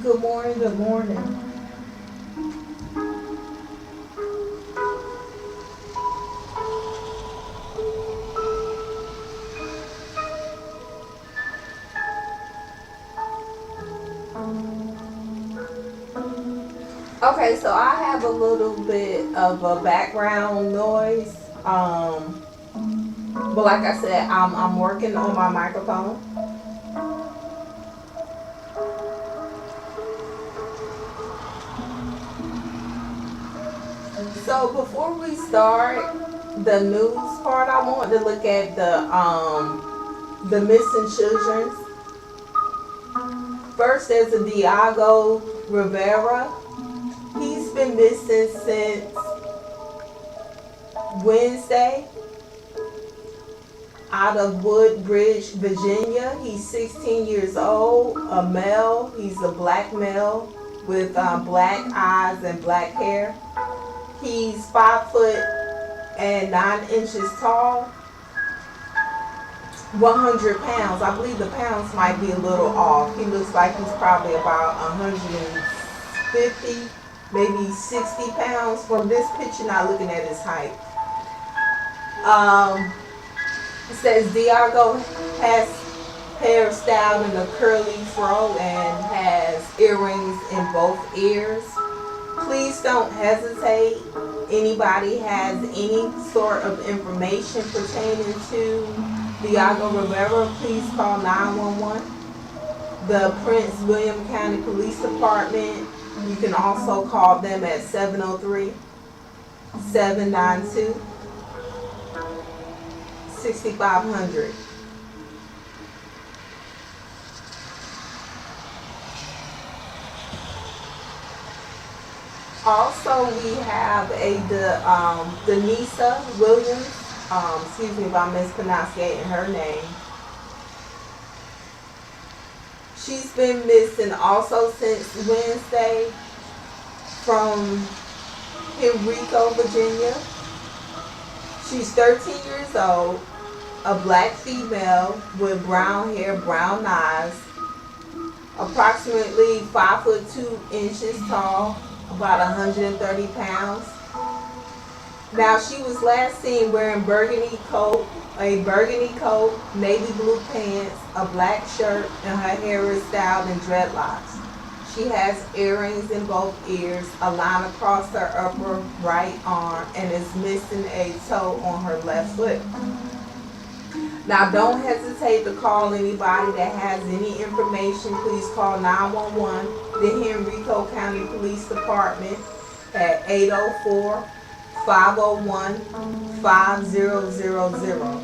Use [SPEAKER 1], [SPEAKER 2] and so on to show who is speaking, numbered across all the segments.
[SPEAKER 1] Good morning, good morning. Okay, so I have a little bit of a background noise. But like I said, I'm working on my microphone. So before we start the news part, I want to look at the missing children. First, there's a Diego Rivera. He's been missing since Wednesday out of Woodbridge, Virginia. He's 16 years old, a male. He's a black male with black eyes and black hair. He's 5 foot and 9 inches tall, 100 pounds. I believe the pounds might be a little off. He looks like he's probably about 150, maybe 60 pounds from this picture, not looking at his height. It says Diego has hair styled in a curly fro and has earrings in both ears. Please don't hesitate. Anybody has any sort of information pertaining to Diego Rivera, please call 911. The Prince William County Police Department, you can also call them at 703-792-6500. Also, we have Denisa Williams. Excuse me if I'm mispronouncing her name. She's been missing also since Wednesday from Henrico, Virginia. She's 13 years old, a black female with brown hair, brown eyes, approximately 5 foot 2 inches tall, about 130 pounds. Now, she was last seen wearing a burgundy coat, navy blue pants, a black shirt, and her hair is styled in dreadlocks. She has earrings in both ears, a line across her upper right arm, and is missing a toe on her left foot. Now, don't hesitate to call anybody that has any information. Please call 911, the Henrico County Police Department at 804-501-5000.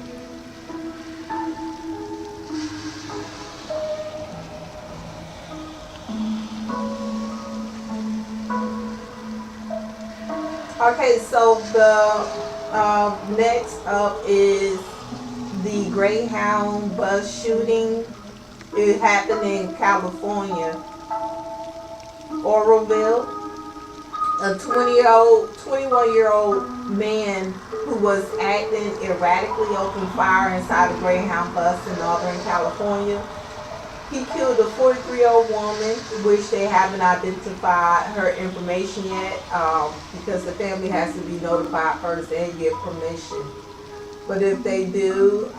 [SPEAKER 1] Okay, so the next up is the Greyhound bus shooting. It happened in California, Oroville. A 21-year-old man who was acting erratically opened fire inside a Greyhound bus in Northern California. He killed a 43-year-old woman, which they haven't identified her information yet, because the family has to be notified first and get permission. But if they do,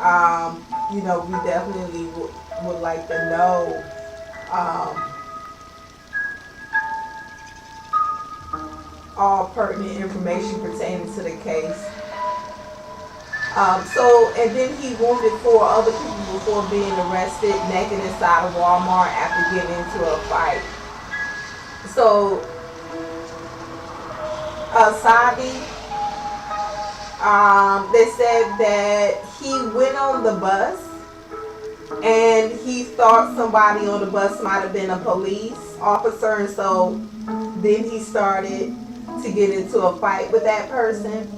[SPEAKER 1] we definitely would like to know all pertinent information pertaining to the case. And then he wounded 4 other people before being arrested naked inside a Walmart after getting into a fight. So, Asaahdi, they said that he went on the bus and he thought somebody on the bus might have been a police officer, and so then he started to get into a fight with that person.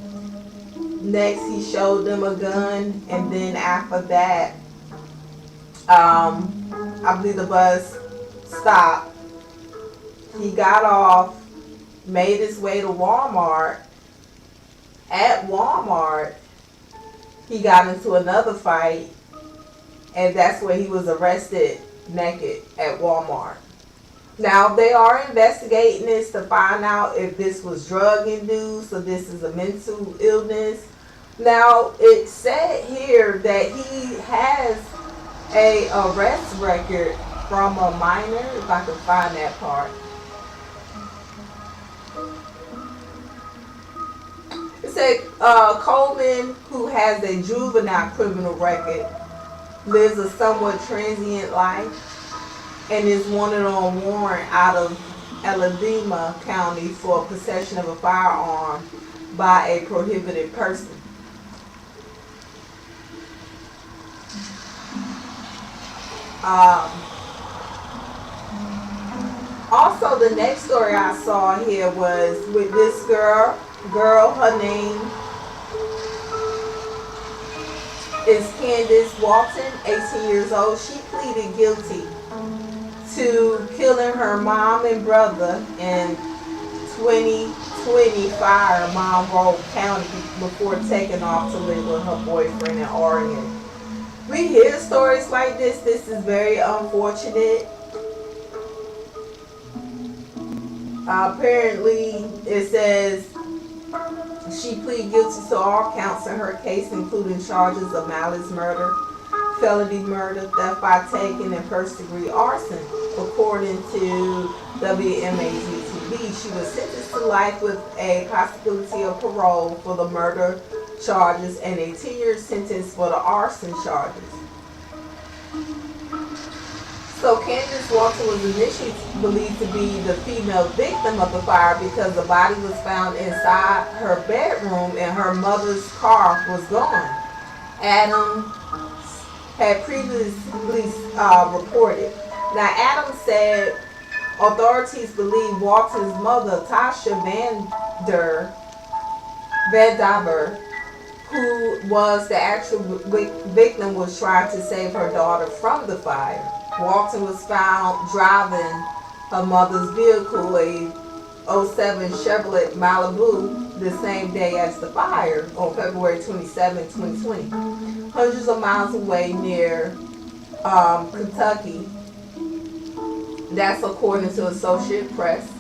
[SPEAKER 1] Next, he showed them a gun, and then after that, I believe the bus stopped. He got off, made his way to Walmart. At Walmart, he got into another fight, and that's where he was arrested naked at Walmart. Now, they are investigating this to find out if this was drug induced or this is a mental illness. Now, it said here that he has a arrest record from a minor, if I can find that part. It said Coleman, who has a juvenile criminal record, lives a somewhat transient life and is wanted on warrant out of Asaahdi County for possession of a firearm by a prohibited person. Also, the next story I saw here was with this girl, her name is Candice Walton, 18 years old. She pleaded guilty to killing her mom and brother in 2020 fire in Monroe County before taking off to live with her boyfriend in Oregon. We hear stories like this. This is very unfortunate. Apparently, it says she pleaded guilty to all counts in her case, including charges of malice murder, felony murder, theft by taking, and first-degree arson. According to WMAZ-TV, she was sentenced to life with a possibility of parole for the murder charges and a 10-year sentence for the arson charges. So Candice Walton was initially believed to be the female victim of the fire because the body was found inside her bedroom and her mother's car was gone. Adam had previously reported. Now, Adam said authorities believe Walton's mother, Tasha Vandiver, who was the actual victim, was trying to save her daughter from the fire. Walton was found driving her mother's vehicle, a 07 Chevrolet Malibu, the same day as the fire on February 27, 2020, hundreds of miles away near Kentucky. That's according to Associated Press.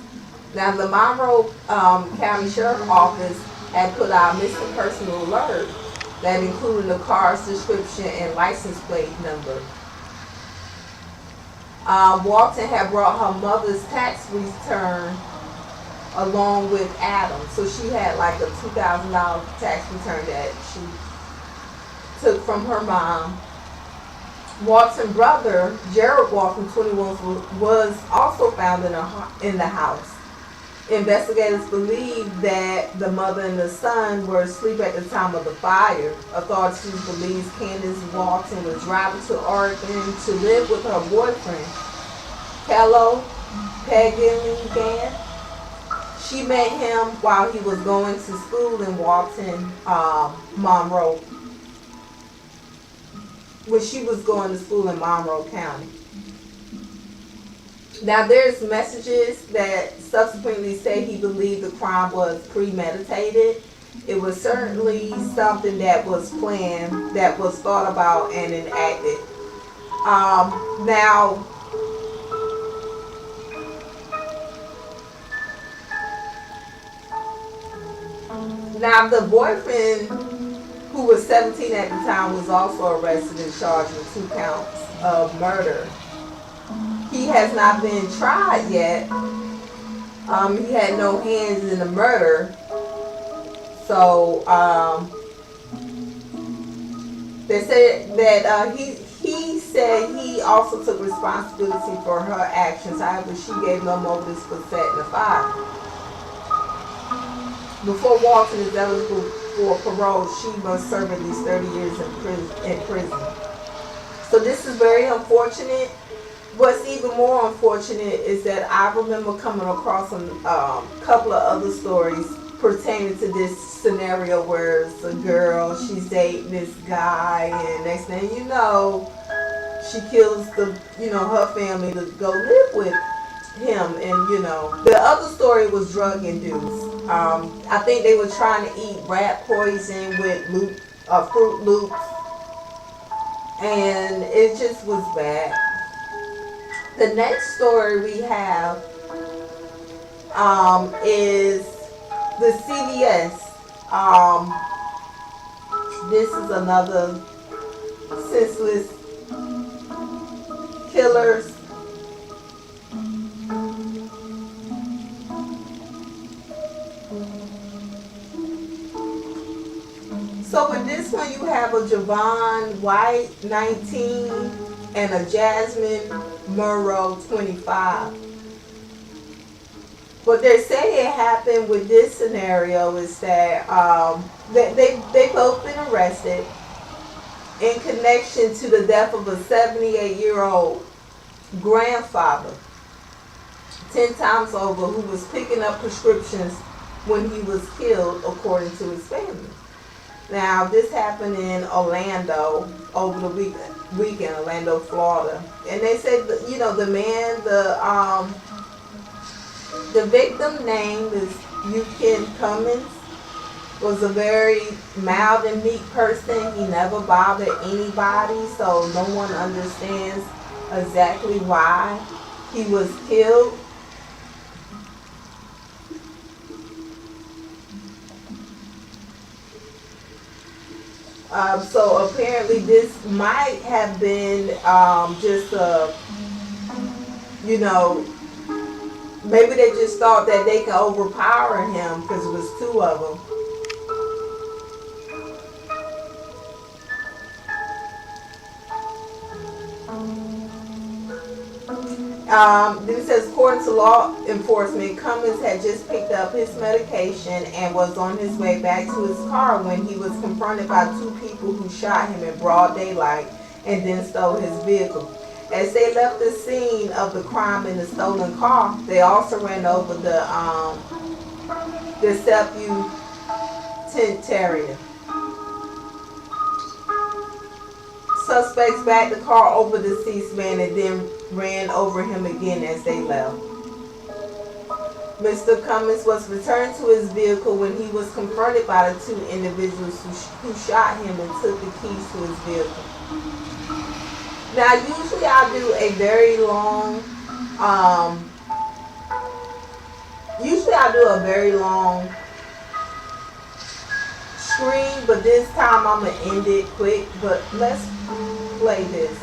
[SPEAKER 1] Now, the Monroe County Sheriff's Office had put out a missing person alert that included the car's description and license plate number. Walton had brought her mother's tax return along with Adam. So she had like a $2,000 tax return that she took from her mom. Walton's brother, Gerald Walton, 21, was also found in the house. Investigators believe that the mother and the son were asleep at the time of the fire. Authorities believe Candace Walton was driving to Oregon to live with her boyfriend, Kello Pagiligan. She met him while he was going to school in Walton, Monroe, when she was going to school in Monroe County. Now, there's messages that subsequently say he believed the crime was premeditated. It was certainly something that was planned, that was thought about and enacted. Now the boyfriend, who was 17 at the time, was also arrested and charged with 2 counts of murder. He has not been tried yet. He had no hands in the murder. So they said that he said he also took responsibility for her actions. However, she gave no motives for setting the fire. Before Walton is eligible for parole, she must serve at least 30 years in prison. So this is very unfortunate. What's even more unfortunate is that I remember coming across a couple of other stories pertaining to this scenario where it's a girl, she's dating this guy, and next thing you know, she kills her family to go live with him. And the other story was drug induced. I think they were trying to eat rat poison with Fruit Loops, and it just was bad. The next story we have is the CVS. This is another senseless killers. So with this one, you have a Javonne White, 19, and a Jasmine Munro, 25. What they're saying happened with this scenario is that they both been arrested in connection to the death of a 78-year-old grandfather 10 times over, who was picking up prescriptions when he was killed, according to his family. Now, this happened in Orlando over the weekend, Orlando, Florida. And they said, the man, the victim name is Uken Cummings, was a very mild and meek person. He never bothered anybody, so no one understands exactly why he was killed. So apparently this might have been just maybe they just thought that they could overpower him because it was two of them. Then it says, according to law enforcement, Cummings had just picked up his medication and was on his way back to his car when he was confronted by two people who shot him in broad daylight and then stole his vehicle. As they left the scene of the crime in the stolen car, they also ran over the septuagenarian. Suspects backed the car over the deceased man and then ran over him again as they left. Mr. Cummings was returned to his vehicle when he was confronted by the two individuals who shot him and took the keys to his vehicle. Now, usually I do a very long, screen, but this time I'm going to end it quick. But let's play this.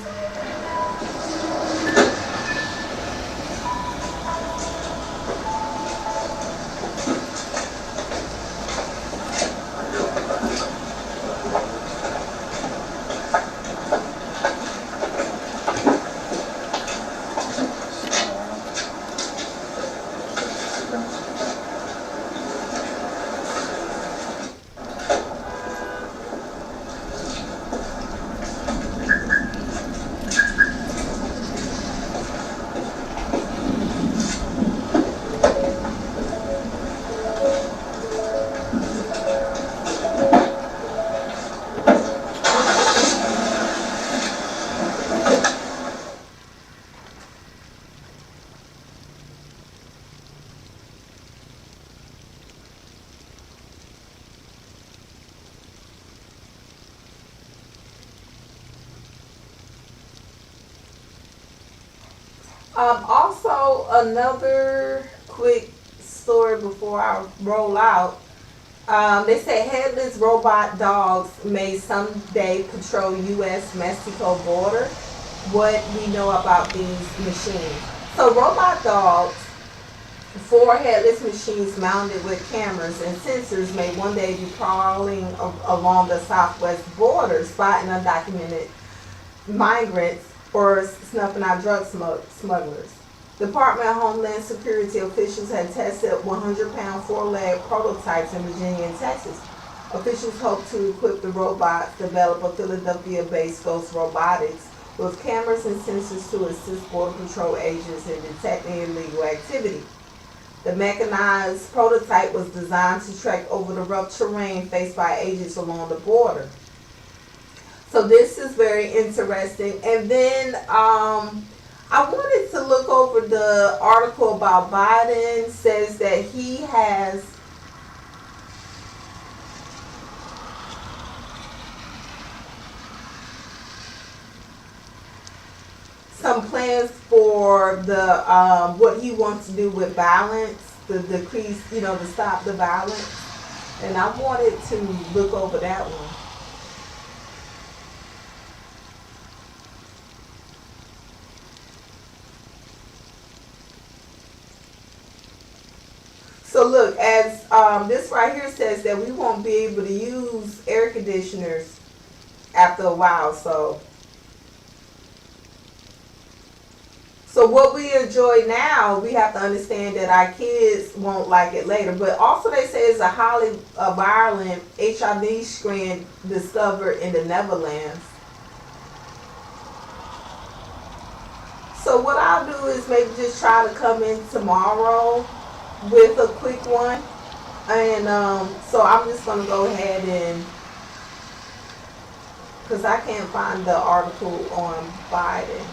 [SPEAKER 1] Also, another quick story before I roll out. They say headless robot dogs may someday patrol U.S.-Mexico border. What we know about these machines. So robot dogs, 4 headless machines mounted with cameras and sensors, may one day be crawling along the southwest border, spotting undocumented migrants or snuffing out drug smugglers. Department of Homeland Security officials had tested 100-pound 4-leg prototypes in Virginia and Texas. Officials hope to equip the robots developed by Philadelphia-based Ghost Robotics with cameras and sensors to assist Border Patrol agents in detecting illegal activity. The mechanized prototype was designed to trek over the rough terrain faced by agents along the border. So this is very interesting. And then I wanted to look over the article about Biden. Says that he has some plans for the what he wants to do with violence, the decrease, to stop the violence. And I wanted to look over that one. So look, as this right here says that we won't be able to use air conditioners after a while. So what we enjoy now, we have to understand that our kids won't like it later. But also they say it's a highly virulent HIV strain discovered in the Netherlands. So what I'll do is maybe just try to come in tomorrow with a quick one. And so I'm just going to go ahead and, because I can't find the article on Biden.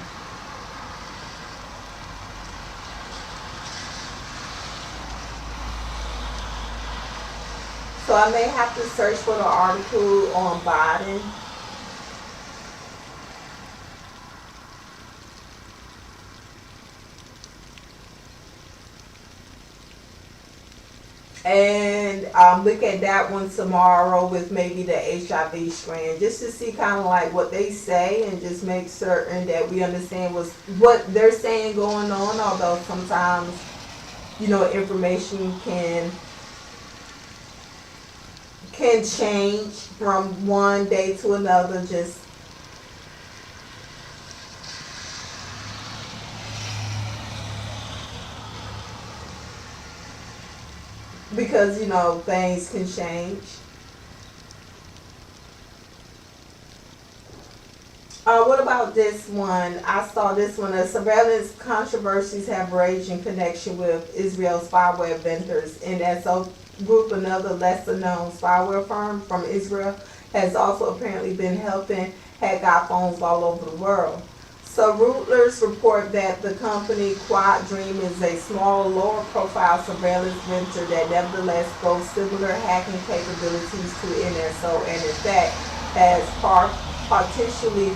[SPEAKER 1] So I may have to search for the article on Biden. And look at that one tomorrow with maybe the HIV strand, just to see kind of like what they say and just make certain that we understand what they're saying going on, although sometimes, information can change from one day to another, just because things can change. What about this one? I saw this one. The surveillance controversies have raged in connection with Israel's spyware vendors. NSO Group, another lesser-known spyware firm from Israel, has also apparently been helping hack iPhones all over the world. So Reuters report that the company Quad Dream is a small, lower-profile surveillance venture that nevertheless boasts similar hacking capabilities to NSO, and in fact has partially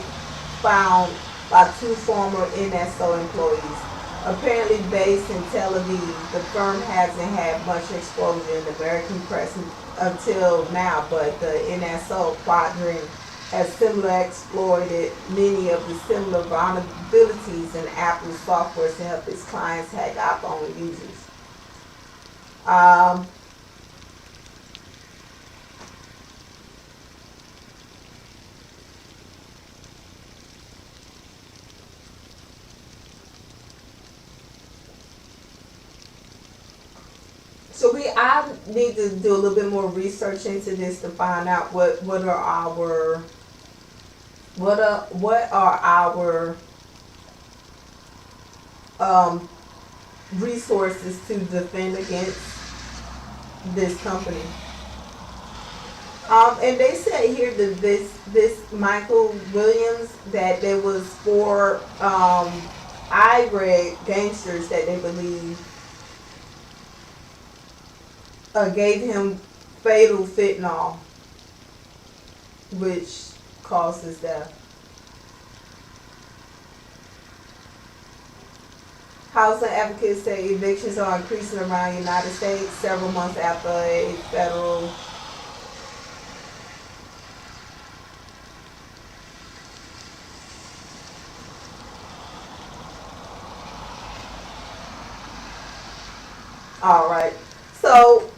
[SPEAKER 1] found by two former NSO employees. Apparently based in Tel Aviv, the firm hasn't had much exposure in the American press until now, but the NSO Quad Dream has similarly exploited many of the similar vulnerabilities in Apple's software to help its clients hack iPhone users. So I need to do a little bit more research into this to find out what are our resources to defend against this company. And they said here that this Michael Williams, that there was 4 IREG gangsters that they believe gave him fatal fentanyl, which caused his death. Housing advocates say evictions are increasing around the United States several months after a federal all right. So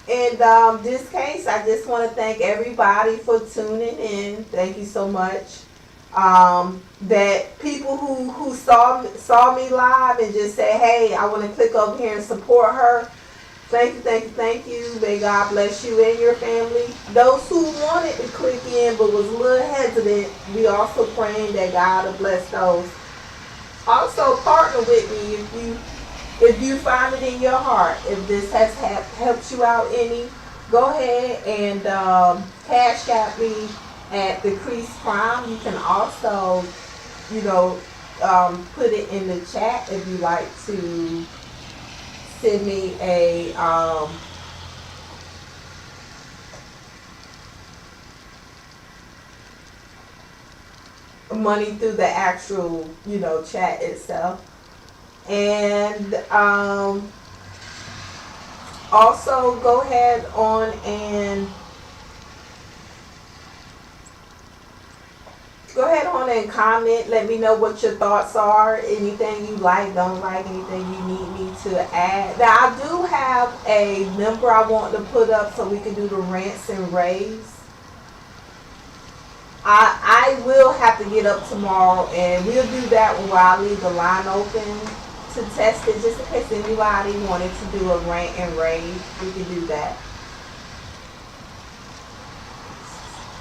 [SPEAKER 1] in this case, I just want to thank everybody for tuning in. Thank you so much. That people who saw me live and just say, hey, I want to click over here and support her. Thank you, thank you, thank you. May God bless you and your family. Those who wanted to click in but was a little hesitant, we also praying that God will bless those. Also partner with me if you find it in your heart. If this has helped you out any, go ahead and cash out me at Decreased Crime. You can also, put it in the chat if you like to send me a money through the actual, chat itself. And also go ahead on and comment. Let me know what your thoughts are. Anything you like, don't like, anything you need me to add. Now, I do have a number I want to put up so we can do the rants and raves. I will have to get up tomorrow, and we'll do that when I leave the line open to test it, just in case anybody wanted to do a rant and rave. We can do that.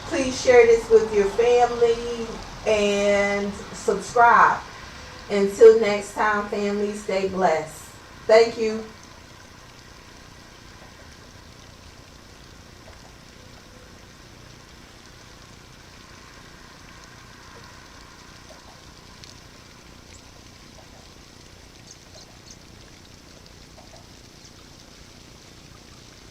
[SPEAKER 1] Please share this with your family and subscribe. Until next time, family, stay blessed. Thank you.